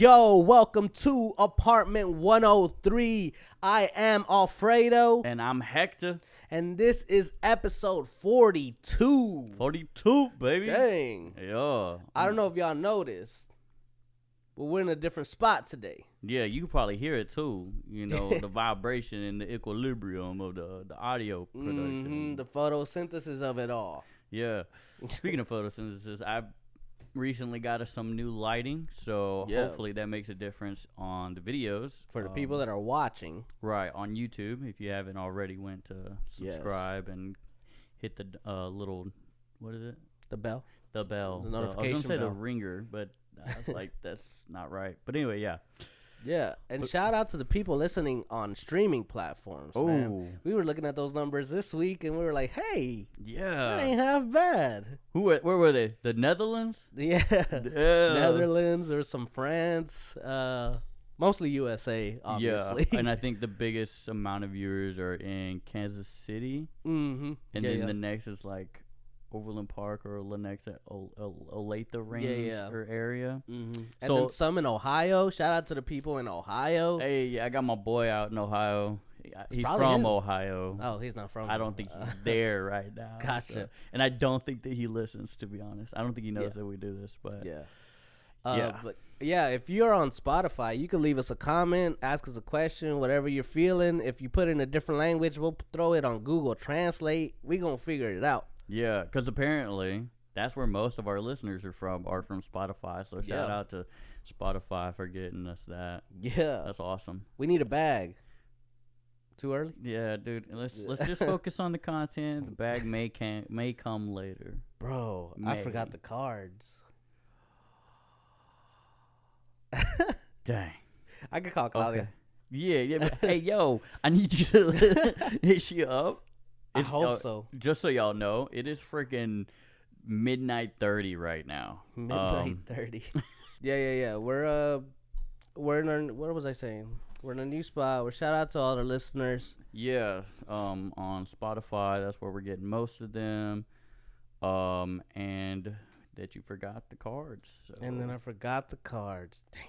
Yo, welcome to Apartment 103. I am Alfredo. And I'm Hector. And this is episode 42. 42, baby. Dang. Yeah. I don't know if y'all noticed, but we're in a different spot today. Yeah, you can probably hear it too. You know, the vibration and the equilibrium of the audio production. The photosynthesis of it all. Yeah. Speaking of photosynthesis, I've recently got us some new lighting, so hopefully that makes a difference on the videos. For the people that are watching. Right, on YouTube. If you haven't already went to subscribe and hit the little, what is it? The bell. The bell. The notification I was going to say bell. the ringer, but I was like, that's not right. But anyway, yeah. Yeah, and shout out to the people listening on streaming platforms, man. We were looking at those numbers this week, and we were like, hey, that ain't half bad. Where were they? The Netherlands? Yeah. Netherlands or some France, mostly USA, obviously. Yeah, and I think the biggest amount of viewers are in Kansas City. Mm-hmm. And then the next is like Overland Park or Lenexa, Olathe range or area. Mm-hmm. And then some in Ohio. Shout out to the people in Ohio. Hey, I got my boy out in Ohio. He's from him. Ohio. Oh, he's not from. I don't think he's there right now. Gotcha. So. And I don't think that he listens, to be honest. I don't think he knows that we do this, but But yeah, if you're on Spotify, you can leave us a comment, ask us a question, whatever you're feeling. If you put it in a different language, we'll throw it on Google Translate. We gonna figure it out. Yeah, because apparently that's where most of our listeners are from Spotify. So shout out to Spotify for getting us that. Yeah, that's awesome. We need a bag. Too early? Yeah, dude. Let's just focus on the content. The bag may come later. Bro, I forgot the cards. Dang. I could call Claudia. Okay. Yeah. But, hey, yo, I need you to hit you up. I hope so. Just so y'all know, it is freaking midnight 30 right now. Midnight 30. Yeah. We're in our, what was I saying? We're in a new spot. We're shout out to all the listeners. Yeah. On Spotify, that's where we're getting most of them. And that you forgot the cards. So. And then I forgot the cards. Damn.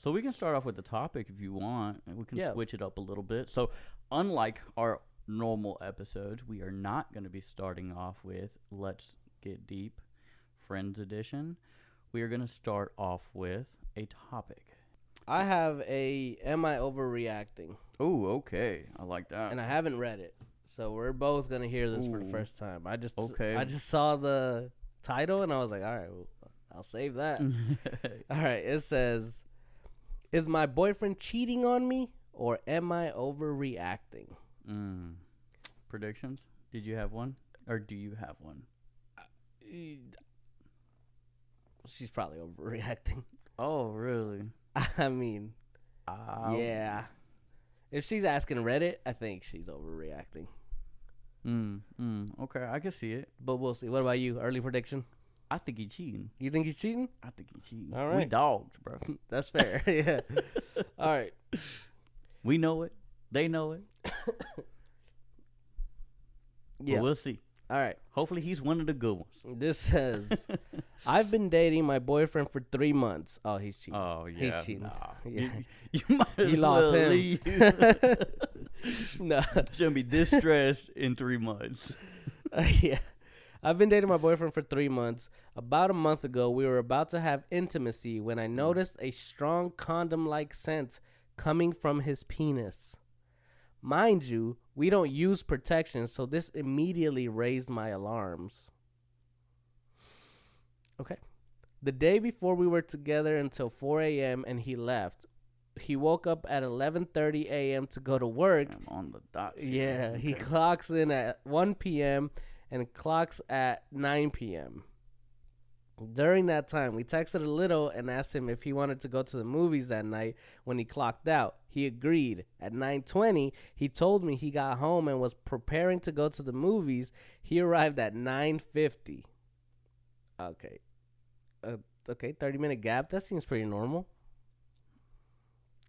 So we can start off with the topic if you want, and we can switch it up a little bit. So unlike our normal episodes, we are not going to be starting off with Let's Get Deep Friends Edition. We are going to start off with a topic. I have a Am I Overreacting? Oh, okay. I like that. And I haven't read it. So we're both going to hear this for the first time. I just saw the title and I was like, all right, well, I'll save that. All right, it says, is my boyfriend cheating on me or am I overreacting? Predictions? Did you have one? Or do you have one? She's probably overreacting. Oh, really? I mean, yeah. If she's asking Reddit, I think she's overreacting. Okay, I can see it. But we'll see. What about you? Early prediction? I think he's cheating. You think he's cheating? I think he's cheating. All right. We dogs, bro. That's fair. Yeah. All right. We know it. They know it. Yeah. But we'll see. All right. Hopefully he's one of the good ones. This says, I've been dating my boyfriend for 3 months. Oh, he's cheating. Oh, yeah. He's cheating. Nah. Yeah. You might as lost well him. leave. No. Shouldn't be distressed in 3 months. Yeah. I've been dating my boyfriend for 3 months. About a month ago, we were about to have intimacy when I noticed a strong condom-like scent coming from his penis. Mind you, we don't use protection, so this immediately raised my alarms. Okay. The day before we were together until 4 a.m. and he left. He woke up at 11:30 a.m. to go to work. I'm on the dot. Yeah, he clocks in at 1 p.m. and clocks at 9 p.m. During that time, we texted a little and asked him if he wanted to go to the movies that night when he clocked out. He agreed. At 9:20, he told me he got home and was preparing to go to the movies. He arrived at 9:50. Okay. 30-minute gap. That seems pretty normal.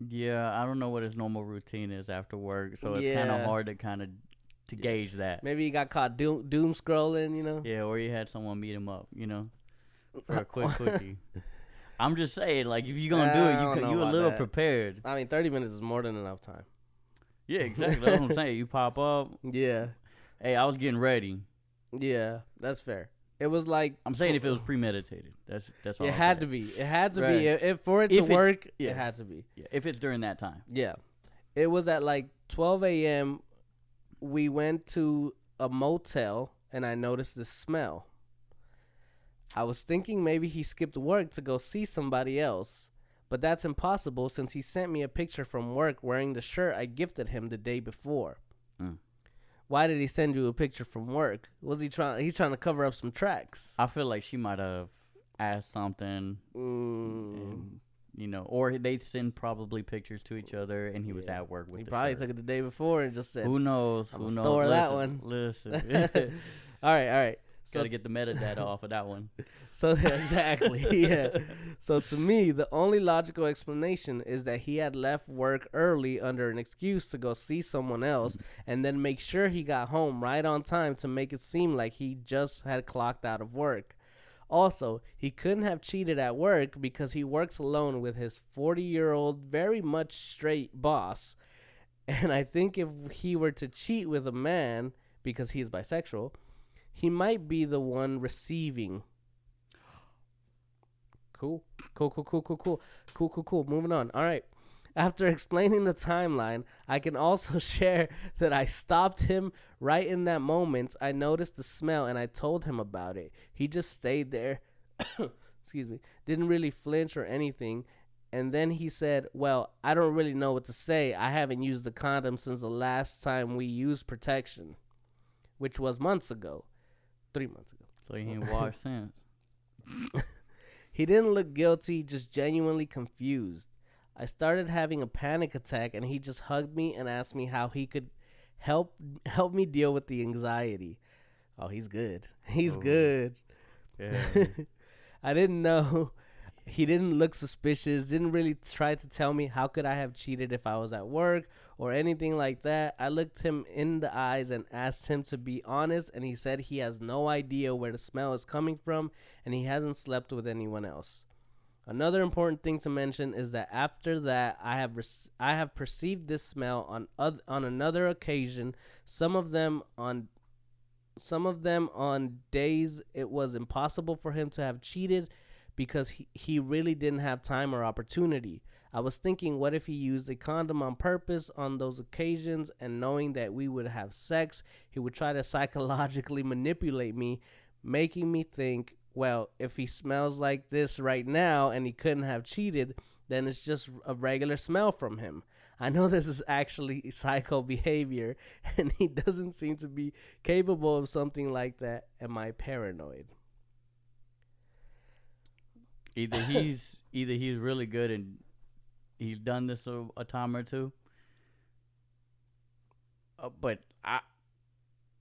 Yeah, I don't know what his normal routine is after work, so it's kind of hard to gauge that. Maybe he got caught doom scrolling, you know? Yeah, or he had someone meet him up, for a quick quickie. I'm just saying, like, if you're gonna do it, you a little prepared. I mean, 30 minutes is more than enough time. Yeah, exactly. That's what I'm saying. You pop up. Yeah. Hey, I was getting ready. Yeah, that's fair. It was like I'm saying if it was premeditated. That's all. It had to be. It had to be. If for it to work, it had to be. Yeah, if it's during that time. Yeah. It was at like 12 a.m. We went to a motel, and I noticed the smell. I was thinking maybe he skipped work to go see somebody else, but that's impossible since he sent me a picture from work wearing the shirt I gifted him the day before. Why did he send you a picture from work? Was he trying? He's trying to cover up some tracks. I feel like she might have asked something, and, or they'd send probably pictures to each other, and he was at work with. He probably took it the day before and just said, "Who knows? I'm gonna store that one." Listen. All right. Got to get the metadata off of that one. So exactly, yeah. So to me, the only logical explanation is that he had left work early under an excuse to go see someone else, and then make sure he got home right on time to make it seem like he just had clocked out of work. Also, he couldn't have cheated at work because he works alone with his 40-year-old, very much straight boss. And I think if he were to cheat with a man, because he's bisexual, he might be the one receiving. Cool. Moving on. All right. After explaining the timeline, I can also share that I stopped him right in that moment. I noticed the smell and I told him about it. He just stayed there. Excuse me. Didn't really flinch or anything. And then he said, well, I don't really know what to say. I haven't used the condom since the last time we used protection, which was months ago. 3 months ago. So he ain't washed since. He didn't look guilty, just genuinely confused. I started having a panic attack, and he just hugged me and asked me how he could help me deal with the anxiety. Oh, he's good. He's good. Yeah. I didn't know. He didn't look suspicious, didn't really try to tell me how could I have cheated if I was at work or anything like that. I looked him in the eyes and asked him to be honest, and he said he has no idea where the smell is coming from and he hasn't slept with anyone else. Another important thing to mention is that after that, I have perceived this smell on another occasion, some of them on days it was impossible for him to have cheated because he really didn't have time or opportunity. I was thinking, what if he used a condom on purpose on those occasions, and knowing that we would have sex, he would try to psychologically manipulate me, making me think, well, if he smells like this right now and he couldn't have cheated, then it's just a regular smell from him. I know this is actually psycho behavior, and he doesn't seem to be capable of something like that. Am I paranoid? Either he's really good and he's done this a time or two. But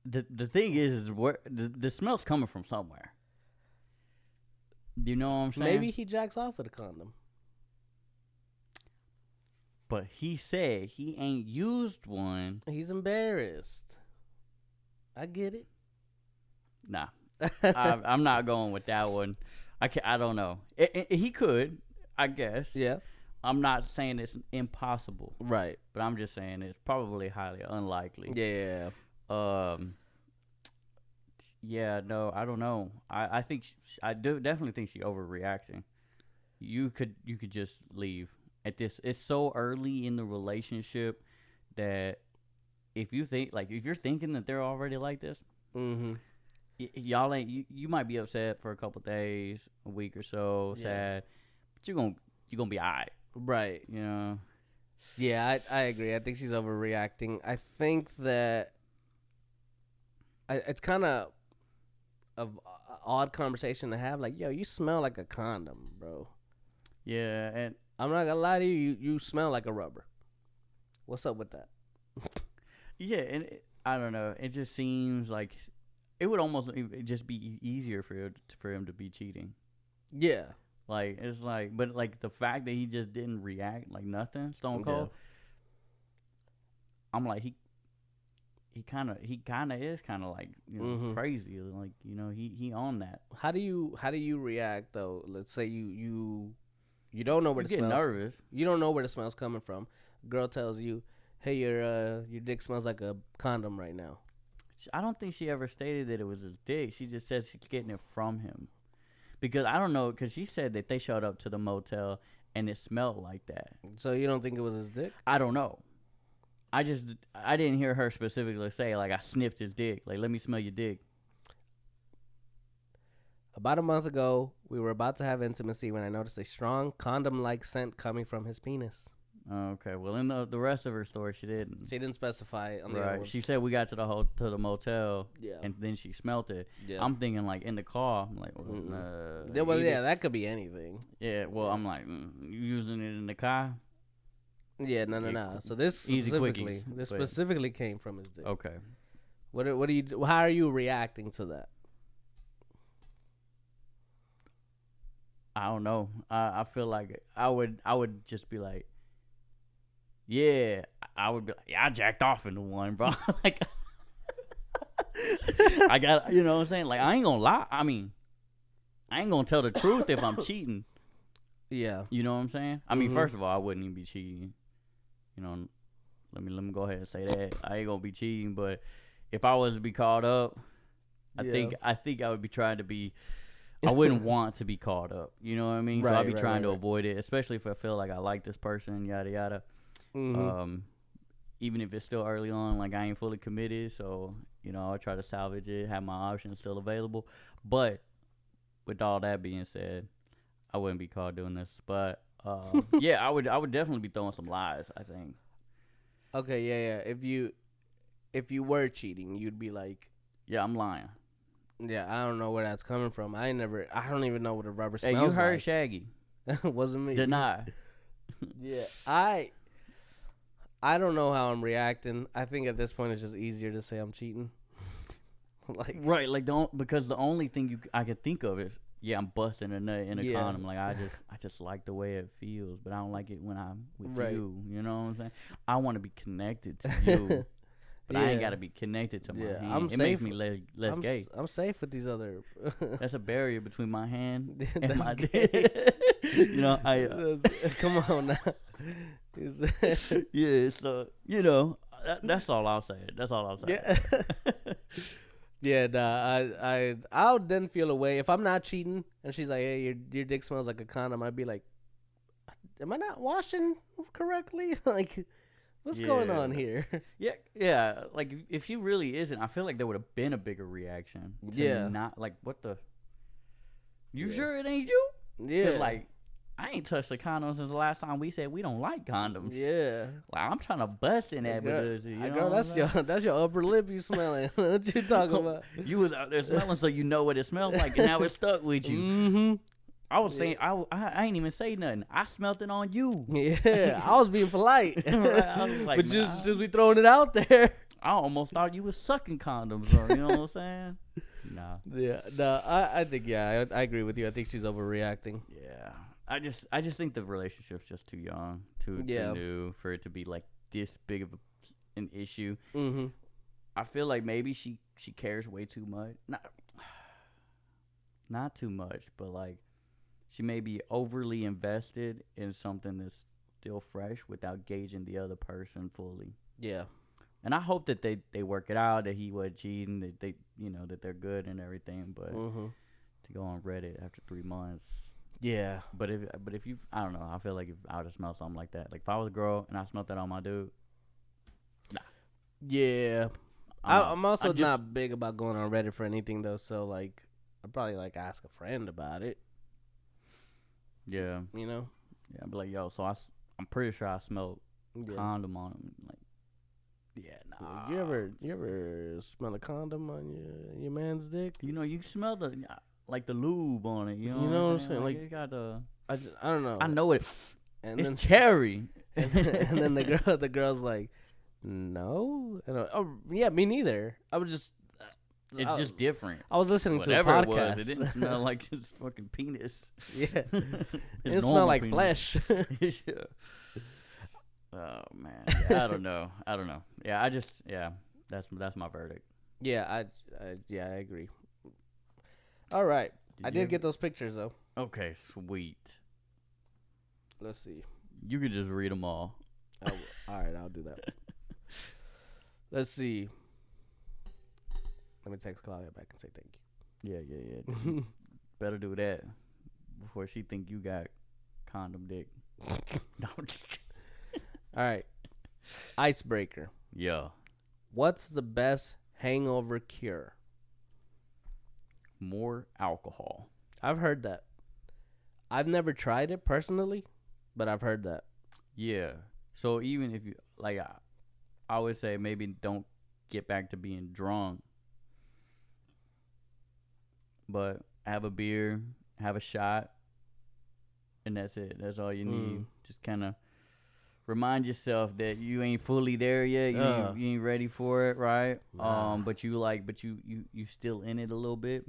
the thing is where the smell's coming from somewhere. You know what I'm saying? Maybe he jacks off with a condom. But he said he ain't used one. He's embarrassed. I get it. Nah, I'm not going with that one. I don't know. He could, I guess. Yeah. I'm not saying it's impossible. Right. But I'm just saying it's probably highly unlikely. Yeah. Yeah, no, I don't know. I think I do definitely think she's overreacting. You could just leave at this. It's so early in the relationship that if you're thinking that they're already like this, y'all ain't. You might be upset for a couple days, a week or so, sad, but you're gonna be alright, right? You know. Yeah, I agree. I think she's overreacting. I think that it's kind of an odd conversation to have. Like, yo, you smell like a condom, bro. Yeah, and I'm not gonna lie to you. You smell like a rubber. What's up with that? Yeah, and I don't know. It just seems like it would almost just be easier for him to be cheating. Yeah. Like, it's like, but like the fact that he just didn't react, like nothing, Stone Cold. Yeah. I'm like, he kind of is kind of like, you know, crazy. Like, you know, he on that. How do you react though? Let's say you You don't know where you the get smells. nervous. You don't know where the smell's coming from. Girl tells you, "Hey, your dick smells like a condom right now." I don't think she ever stated that it was his dick. She just says she's getting it from him. Because I don't know, because she said that they showed up to the motel and it smelled like that. So you don't think it was his dick? I don't know. I didn't hear her specifically say, like, I sniffed his dick. Like, let me smell your dick. About a month ago, we were about to have intimacy when I noticed a strong condom-like scent coming from his penis. Okay, well, in the rest of her story, she didn't. She didn't specify on the Right. She said we got to the motel, Yeah. and then she smelt it. Yeah. I'm thinking, like, in the car. I'm like, yeah, that could be anything. Yeah, well, I'm like, you using it in the car? Yeah, no. So this Easy specifically, quickies, this but- specifically came from his dick. Okay. What do you? How are you reacting to that? I don't know. I feel like I would just be like, yeah. I would be like, yeah, I jacked off into one, bro. Like, I got, you know what I'm saying? Like, I ain't gonna lie. I mean, I ain't gonna tell the truth if I'm cheating. Yeah. You know what I'm saying? I mean, first of all, I wouldn't even be cheating. You know, let me go ahead and say that I ain't gonna be cheating. But if I was to be caught up, I think I would be trying to be. I wouldn't want to be caught up. You know what I mean? So I'd be trying to avoid it, especially if I feel like I like this person, yada yada. Even if it's still early on, like I ain't fully committed, so you know I try to salvage it, have my options still available. But with all that being said, I wouldn't be caught doing this. But yeah, I would definitely be throwing some lies, I think. Okay, yeah. If you were cheating, you'd be like, yeah, I'm lying. Yeah, I don't know where that's coming from. I don't even know what a rubber Hey, smells you heard like. Shaggy. Wasn't me. Deny. Yeah, I don't know how I'm reacting. I think at this point it's just easier to say I'm cheating. Like because the only thing I can think of is I'm busting a nut in a condom. Like I just like the way it feels, but I don't like it when I'm with you. You know what I'm saying? I want to be connected to you, but I ain't got to be connected to my hand. It makes me less gay. I'm safe with these other. That's a barrier between my hand and my dick. You know, come on now. Yeah, so you know, that's all I'll say. That's all I'll say. Yeah. Yeah, nah, I'll then feel away if I'm not cheating and she's like, "Hey, your dick smells like a condom." I'd be like, "Am I not washing correctly? Like, what's going on here?" Yeah. Like if she really isn't, I feel like there would have been a bigger reaction. Not like what the. You sure it ain't you? Yeah. 'Cause, like, I ain't touched a condom since the last time we said we don't like condoms. Yeah. Like I'm trying to bust in that, girl, girl, that's your upper lip you smelling. What you talking about? You was out there smelling, so you know what it smells like, and now it's stuck with you. Mm-hmm. I was saying, I ain't even say nothing. I smelt it on you. Yeah, I was being polite. I was like, but just since we throwing it out there, I almost thought you was sucking condoms, bro. You know what I'm saying? Nah. Yeah, no, I think I agree with you. I think she's overreacting. Yeah. I just think the relationship's just too young, too new for it to be like this big of an issue. Mm-hmm. I feel like maybe she cares way too much. Not too much, but like she may be overly invested in something that's still fresh without gauging the other person fully. Yeah. And I hope that they work it out, that he was cheating, that they that they're good and everything. But to go on Reddit after 3 months. Yeah. But if you, I don't know, I feel like if I would have smelled something like that, like if I was a girl and I smelled that on my dude, nah. Yeah. I'm also not big about going on Reddit for anything though, so like I'd probably like ask a friend about it. Yeah. You know? Yeah, I'd be like, yo, so I'm pretty sure I smelled condom on him. Like, yeah, nah. You ever smell a condom on your man's dick? You know, you smell the lube on it. You know what I'm saying? Like it got the. I don't know. I know it. And it's then, cherry. And then the girl's like, no. Yeah, me neither. I was just. It's just different. I was listening to a podcast. It didn't smell like his fucking penis. Yeah. It smelled like penis. Flesh. Yeah. Oh man, yeah, I don't know. Yeah, that's my verdict. Yeah, I agree. All right, I did get those pictures though. Okay, sweet. Let's see. You could just read them all. All right, I'll do that. Let's see. Let me text Claudia back and say thank you. Yeah. Better do that before she think you got condom dick. No. All right. Icebreaker. Yeah. What's the best hangover cure? More alcohol. I've heard that. I've never tried it personally, but I've heard that. Yeah. So even if you like, I would say maybe don't get back to being drunk, but have a beer, have a shot, and that's it. That's all you need. Just kind of remind yourself that you ain't fully there yet. You ain't ready for it, right? Nah. But you still in it a little bit.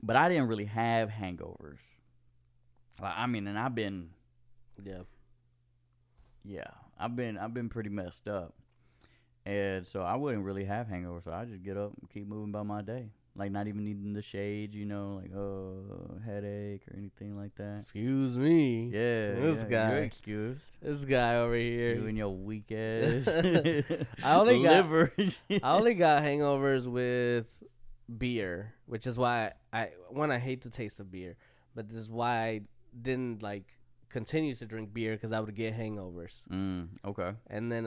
But I didn't really have hangovers. And I've been, I've been pretty messed up, and so I wouldn't really have hangovers. So I just get up and keep moving about my day, like not even needing the shade, like headache or anything like that. Excuse me. Yeah, this guy. You're excused. This guy over here. You and your weak ass. I only liver. I only got hangovers with beer, which is why I hate the taste of beer, but this is why I didn't continue to drink beer, because I would get hangovers. Okay. And then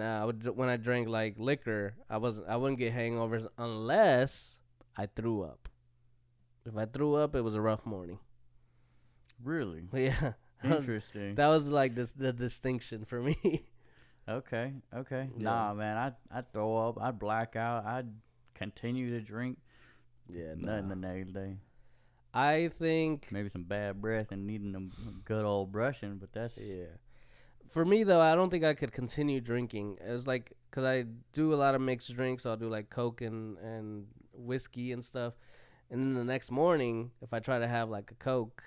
when I drank liquor, I wouldn't get hangovers unless I threw up. If I threw up, it was a rough morning. Really? Yeah. Interesting. That was the distinction for me. Okay. Yeah. Nah, man, I throw up, I black out, I continue to drink. Yeah, nothing the next day. I think maybe some bad breath and needing a good old brushing, but that's For me though, I don't think I could continue drinking. It was because I do a lot of mixed drinks. So I'll do Coke and whiskey and stuff, and then the next morning, if I try to have a Coke,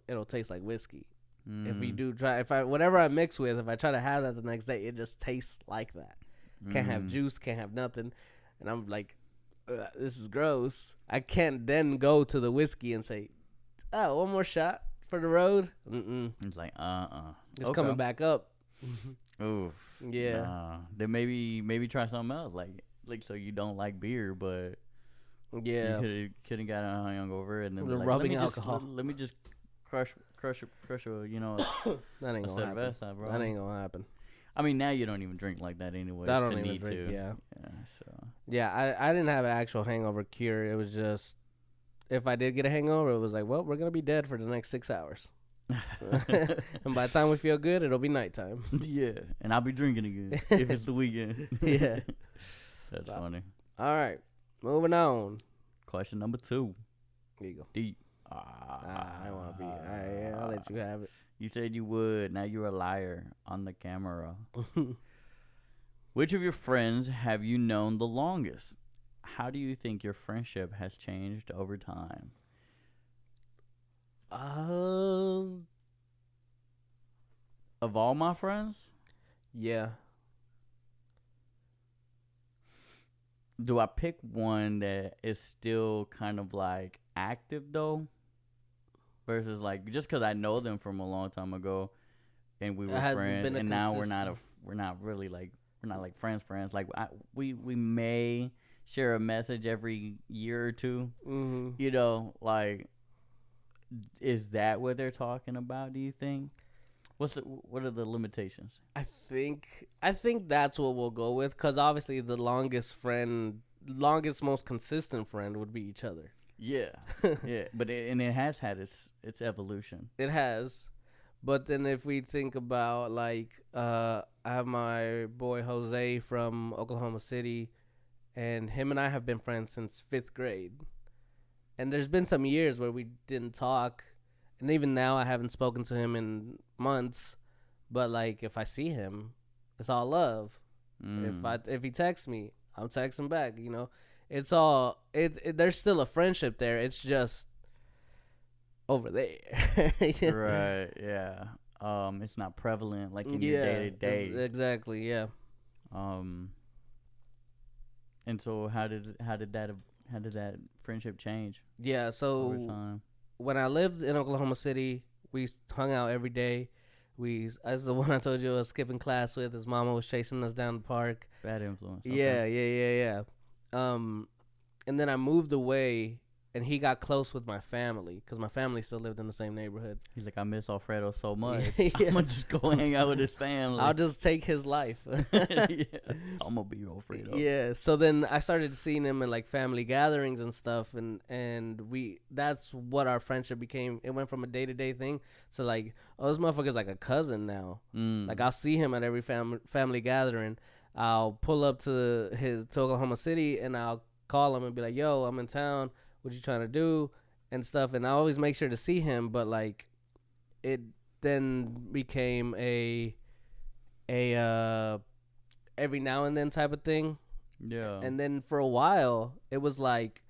it'll taste like whiskey. Whatever I mix with, if I try to have that the next day, it just tastes like that. Can't have juice, can't have nothing, and I'm like, this is gross. I can't then go to the whiskey and say, oh, one more shot for the road. It's like it's coming back up. Oof. Yeah. Then maybe try something else, like so you don't like beer, but you could have got a hangover and then rubbing alcohol. Let me just crush a that ain't gonna happen. Bro. That ain't gonna happen. I mean, now you don't even drink like that anyway. I don't even drink. Yeah. I didn't have an actual hangover cure. It was just, if I did get a hangover, it was well, we're gonna be dead for the next 6 hours. And by the time we feel good, it'll be nighttime. Yeah, and I'll be drinking again if it's the weekend. Yeah. That's funny. All right, moving on. Question number 2. Here you go. Deep. I want to be. I'll let you have it. You said you would. Now you're a liar on the camera. Which of your friends have you known the longest? How do you think your friendship has changed over time? Of all my friends? Yeah. Do I pick one that is still kind of active though? Versus just because I know them from a long time ago, and we were friends, and now we're not really we're not friends. We may share a message every year or two. Mm-hmm. Is that what they're talking about? Do you think? What are the limitations? I think that's what we'll go with, because obviously the longest, most consistent friend would be each other. Yeah, yeah, but it has had its evolution. It has, but then if we think about I have my boy Jose from Oklahoma City, and him and I have been friends since 5th grade, and there's been some years where we didn't talk, and even now I haven't spoken to him in months, but if I see him, it's all love. If he texts me, I'll text him back. It's all there's still a friendship there. It's just over there. Right, yeah. It's not prevalent in your day to day. Exactly, yeah. And so how did that friendship change? Yeah, so over time? When I lived in Oklahoma City, we hung out every day. As the one I told you I was skipping class with, his mama was chasing us down the park. Bad influence. Okay. Yeah. And then I moved away, and he got close with my family because my family still lived in the same neighborhood. He's like, I miss Alfredo so much. Yeah. I'm gonna just go hang out with his family. I'll just take his life. Yeah. I'm gonna be Alfredo. Yeah. So then I started seeing him in like family gatherings and stuff, and that's what our friendship became. It went from a day-to-day thing to like, oh, this motherfucker's like a cousin now. Like I'll see him at every family gathering. I'll pull up to Oklahoma City, and I'll call him and be like, yo, I'm in town. What you trying to do? And stuff. And I always make sure to see him, but like it then became a every now and then type of thing. Yeah. And then for a while, it was like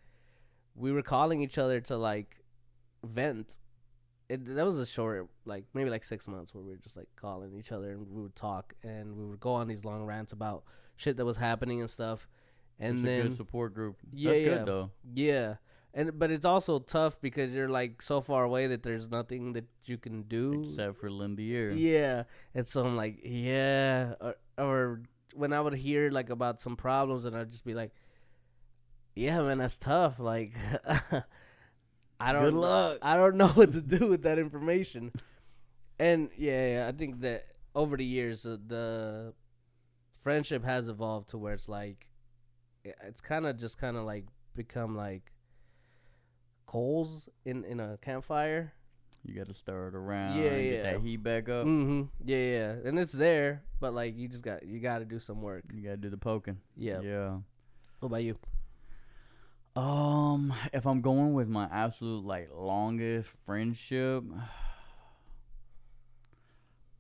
we were calling each other to like vent. That was a short, like maybe like 6 months where we were just like calling each other, and we would talk, and we would go on these long rants about shit that was happening and stuff. And it's then a good support group. Yeah, That's good though. Yeah. But it's also tough because you're like so far away that there's nothing that you can do except for lend the ear. Yeah. And so I'm like, yeah. Or when I would hear like about some problems, and I'd just be like, yeah, man, that's tough. Like, Good luck. I don't know what to do with that information. And yeah, I think that over the years, the friendship has evolved to where it's like, it's kind of like become like coals in a campfire. You got to stir it around. Yeah. Get that heat back up. Yeah. And it's there, but like you got to do some work. You got to do the poking. Yeah. What about you? If I'm going with my absolute like longest friendship,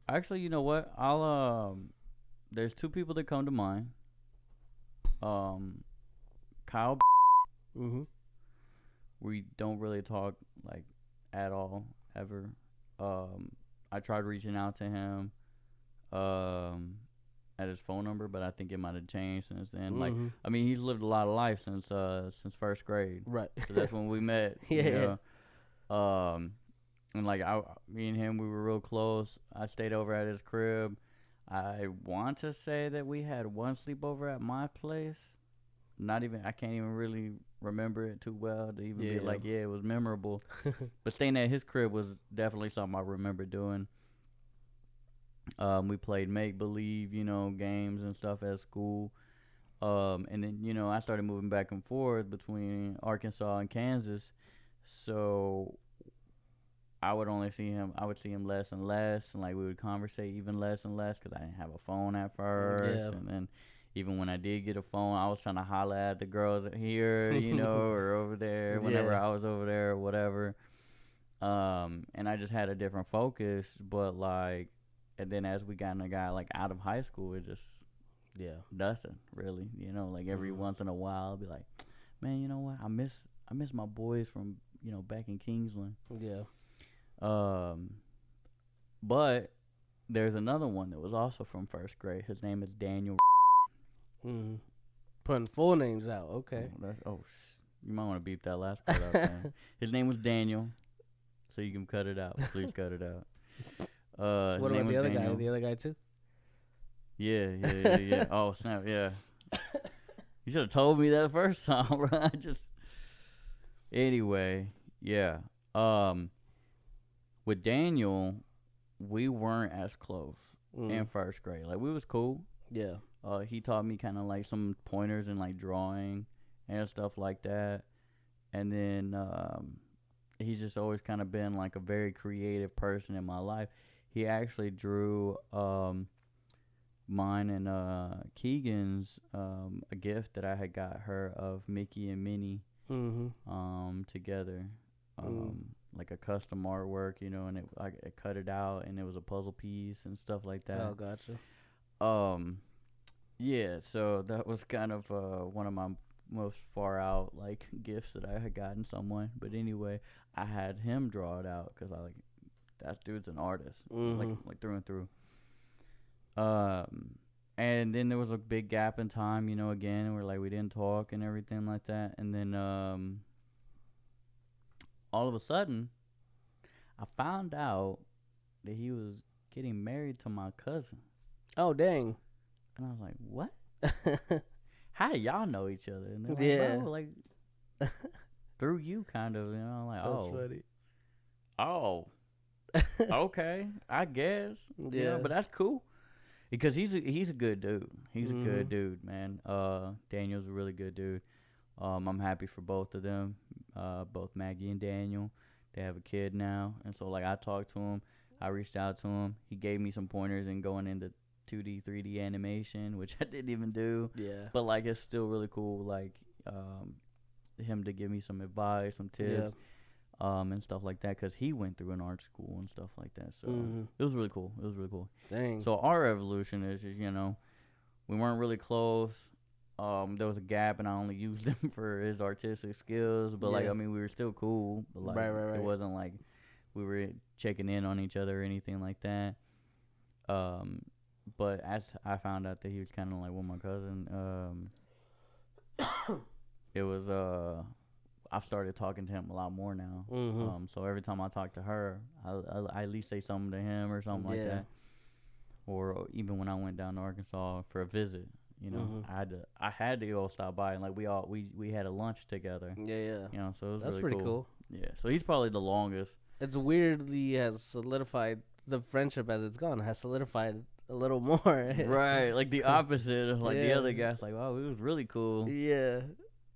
actually, you know what? There's two people that come to mind. Kyle. We don't really talk like at all ever. I tried reaching out to him at his phone number, but I think it might have changed since then. Like, I mean, he's lived a lot of life since first grade. Right. So that's when we met. Yeah. And like me and him, we were real close. I stayed over at his crib. I want to say that we had one sleepover at my place. I can't even really remember it too well to even be like, yeah, it was memorable. But staying at his crib was definitely something I remember doing. We played make-believe, games and stuff at school. And then, I started moving back and forth between Arkansas and Kansas. So I would see him less and less. And, like, we would conversate even less and less because I didn't have a phone at first. Yeah. And then even when I did get a phone, I was trying to holler at the girls here, or over there whenever I was over there or whatever. And I just had a different focus. But, like, and then as we got like out of high school, it just nothing really, like every once in a while I'll be like, man, you know what, I miss my boys from back in Kingsland. But there's another one that was also from first grade. His name is Daniel. Putting full names out. Okay. You might want to beep that last part out, man. His name was Daniel, so you can cut it out. Please cut it out. What about the other Daniel. guy? The other guy too? Yeah. Oh snap! Yeah. You should have told me that first time, bro. Anyway, yeah. With Daniel, we weren't as close in first grade. Like, we was cool. Yeah. He taught me kind of like some pointers in like drawing and stuff like that, and then he's just always kind of been like a very creative person in my life. He actually drew mine and Keegan's a gift that I had got her of Mickey and Minnie together, like a custom artwork, and I cut it out and it was a puzzle piece and stuff like that. Oh, gotcha. Yeah, so that was kind of one of my most far out like gifts that I had gotten someone. But anyway, I had him draw it out because that dude's an artist, like through and through. And then there was a big gap in time, again, and we didn't talk and everything like that. And then all of a sudden, I found out that he was getting married to my cousin. Oh, dang. And I was like, what? How do y'all know each other? And they're like, bro, like, through you, kind of. You know, like, That's funny. Oh. Okay, I guess. Yeah, but that's cool. Because he's a good dude. He's a good dude, man. Daniel's a really good dude. I'm happy for both of them. Both Maggie and Daniel. They have a kid now. And so, like, I talked to him. I reached out to him. He gave me some pointers in going into 2D, 3D animation, which I didn't even do. Yeah. But, like, it's still really cool, like, him to give me some advice, some tips, and stuff like that, because he went through an art school and stuff like that. So it was really cool. Dang. So our evolution is, you know, we weren't really close. There was a gap, and I only used him for his artistic skills. But, like, I mean, we were still cool. But, like, right. It wasn't like we were checking in on each other or anything like that. But as I found out that he was kind of like with my cousin, it was I've started talking to him a lot more now. So every time I talk to her, I at least say something to him or something like that. Or even when I went down to Arkansas for a visit, you know, I had to go stop by, and like we had a lunch together. Yeah. You know, so it was That's really pretty cool. Yeah. So he's probably the longest. It's weirdly has solidified the friendship as it's gone. Has solidified a little more. Right, like the opposite of like the other guys. Like, wow, it was really cool. Yeah,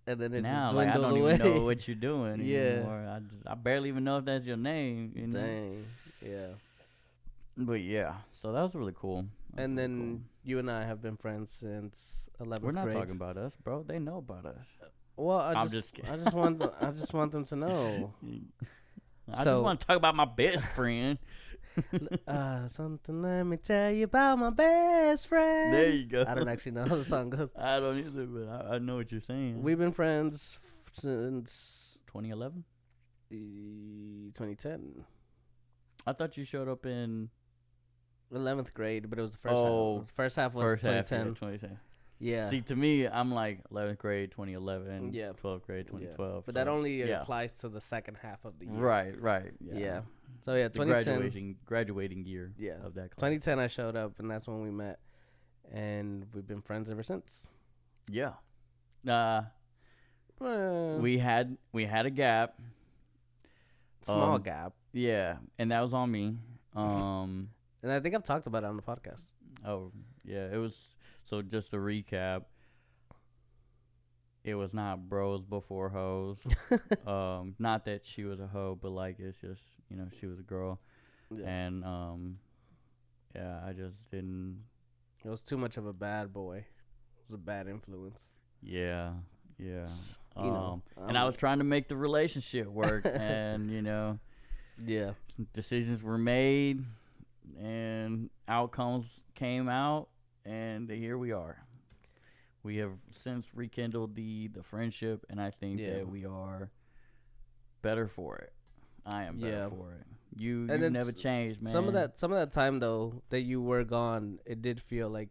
and then it now, just like, I dwindled don't away. even know what you're doing anymore. I barely even know if that's your name. You know? Dang. Yeah. But yeah, so that was really cool. And then you and I have been friends since 11th grade. We're not talking about us, bro. They know about us. Well, I'm just kidding. I just want them to know. I just want to talk about my best friend. Something let me tell you about my best friend. There you go. I don't actually know how the song goes. I don't either, but I know what you're saying. We've been friends since 2011? 2010. I thought you showed up in 11th grade, but it was the first half. First half was 2010. 2010. Yeah. See, to me, I'm like 11th grade, 2011. Yeah. 12th grade, 2012. Yeah. But that only applies to the second half of the year. Right. Yeah. So, yeah, 2010. Graduating year of that class. 2010, I showed up, and that's when we met. And we've been friends ever since. Yeah. We had a gap. Small gap. Yeah, and that was on me. And I think I've talked about it on the podcast. Oh, yeah. It was, so just to recap, it was not bros before hoes. Not that she was a hoe, but like it's just, you know, she was a girl. Yeah. And I just didn't. It was too much of a bad boy. It was a bad influence. Yeah. And I was trying to make the relationship work, and you know, some decisions were made, and outcomes came out, and here we are. We have since rekindled the friendship, and I think that we are better for it. I am better for it. You've never changed, man. Some of that time though that you were gone, it did feel like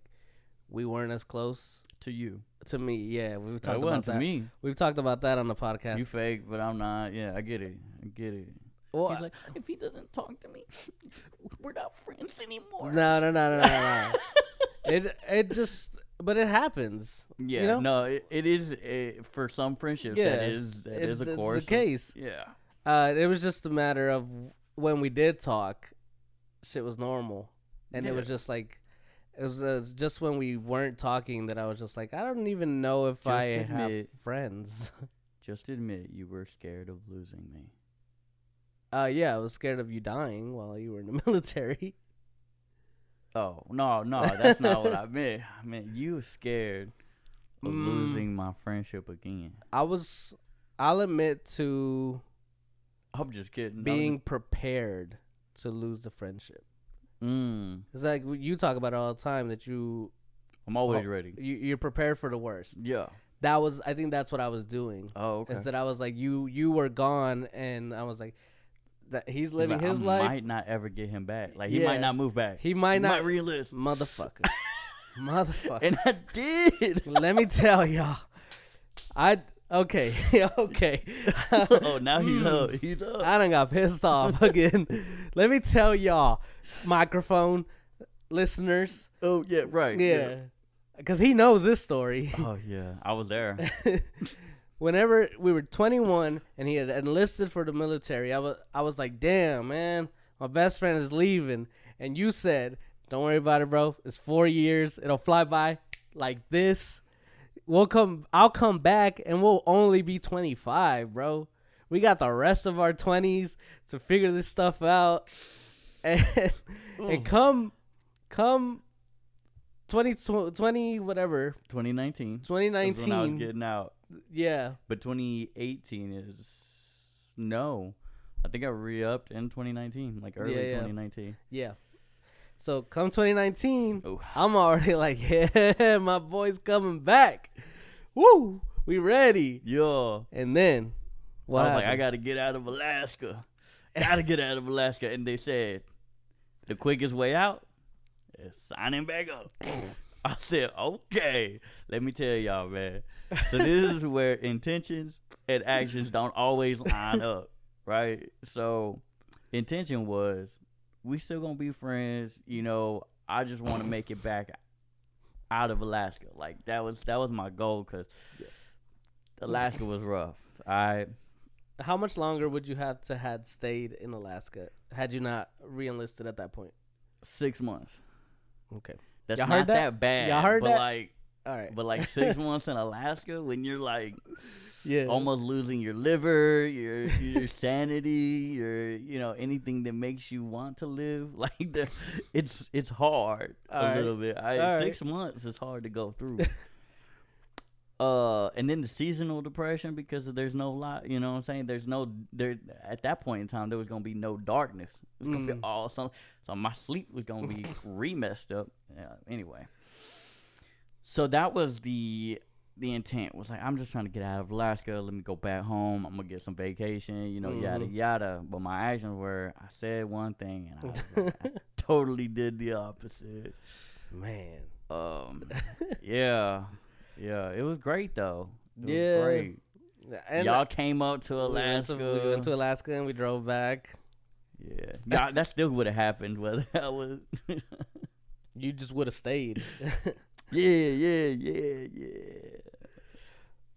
we weren't as close. To you. To me, yeah. We've talked about that. To me. We've talked about that on the podcast. You fake, but I'm not. Yeah, I get it. Well, he's like, if he doesn't talk to me, we're not friends anymore. No. It just, but it happens. Yeah, you know? No, it is for some friendships. Yeah, that is a course. It's the case. Yeah. It was just a matter of when we did talk, shit was normal, and it was just like. It was just when we weren't talking that I was just like, I don't even know if I have friends. Just admit you were scared of losing me. Yeah, I was scared of you dying while you were in the military. Oh, no, that's not what I meant. I meant you were scared of losing my friendship again. I'll admit to... I'm just kidding. Being prepared to lose the friendship. It's like you talk about it all the time that I'm always ready. You're prepared for the worst. Yeah. I think that's what I was doing. Oh, okay. Instead, I was like, you were gone, and I was like, that he's living his life. I might not ever get him back. Like he might not move back. He might not re-enlist. Motherfucker. And I did. Let me tell y'all, Okay, okay. Oh, now he's up. He's up. I done got pissed off again. Let me tell y'all, microphone listeners. Oh, yeah, right. Yeah. Because he knows this story. Oh, yeah. I was there. Whenever we were 21 and he had enlisted for the military, I was like, damn, man, my best friend is leaving. And you said, don't worry about it, bro. It's 4 years. It'll fly by like this. I'll come back and we'll only be 25, bro. We got the rest of our 20s to figure this stuff out. And come 2020 whatever. 2019. 2019. That's when I was getting out. Yeah. But 2018 is no. I think I re-upped in 2019, like early 2019. Yeah. So come 2019, Ooh. I'm already like, yeah, my boy's coming back. Woo, we ready. Yeah. And then, I was like, I got to get out of Alaska. Got to get out of Alaska. And they said, the quickest way out is signing back up. I said, okay. Let me tell y'all, man. So this is where intentions and actions don't always line up, right? So intention was, we still gonna be friends, you know. I just want to make it back out of Alaska. Like that was my goal, because Alaska was rough. How much longer would you have to had stayed in Alaska had you not re-enlisted at that point? 6 months. Okay, That's y'all not heard that bad. Y'all heard but that? Like, all right. But like 6 months in Alaska, when you're like, yeah, almost losing your liver, your sanity, anything that makes you want to live. Like it's hard little bit. 6 months is hard to go through. And then the seasonal depression, because there's no light. You know what I'm saying? There at that point in time there was gonna be no darkness. It was gonna be all sun. So my sleep was gonna be messed up. Anyway, so that was the intent, was like, I'm just trying to get out of Alaska. Let me go back home. I'm going to get some vacation, yada, yada. But my actions were, I said one thing, and I totally did the opposite. Man. Yeah. Yeah. It was great, though. It was great. And y'all came up to Alaska. We went to Alaska, and we drove back. Yeah. That still would have happened, whether I was... You just would have stayed. Yeah.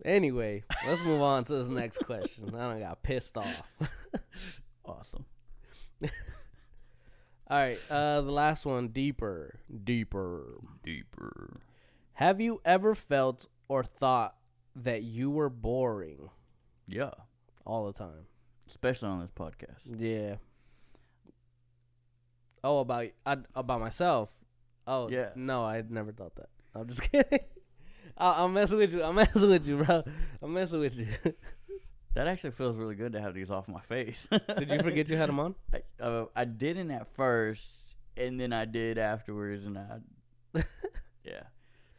Anyway, let's move on to this next question. I done got pissed off. Awesome. All right, the last one, deeper. Have you ever felt or thought that you were boring? Yeah. All the time. Especially on this podcast. Yeah. Oh, about myself? Oh, yeah. No, I never thought that. I'm just kidding. I'm messing with you. Bro. I'm messing with you. That actually feels really good to have these off my face. Did you forget you had them on? I didn't at first, and then I did afterwards, and yeah,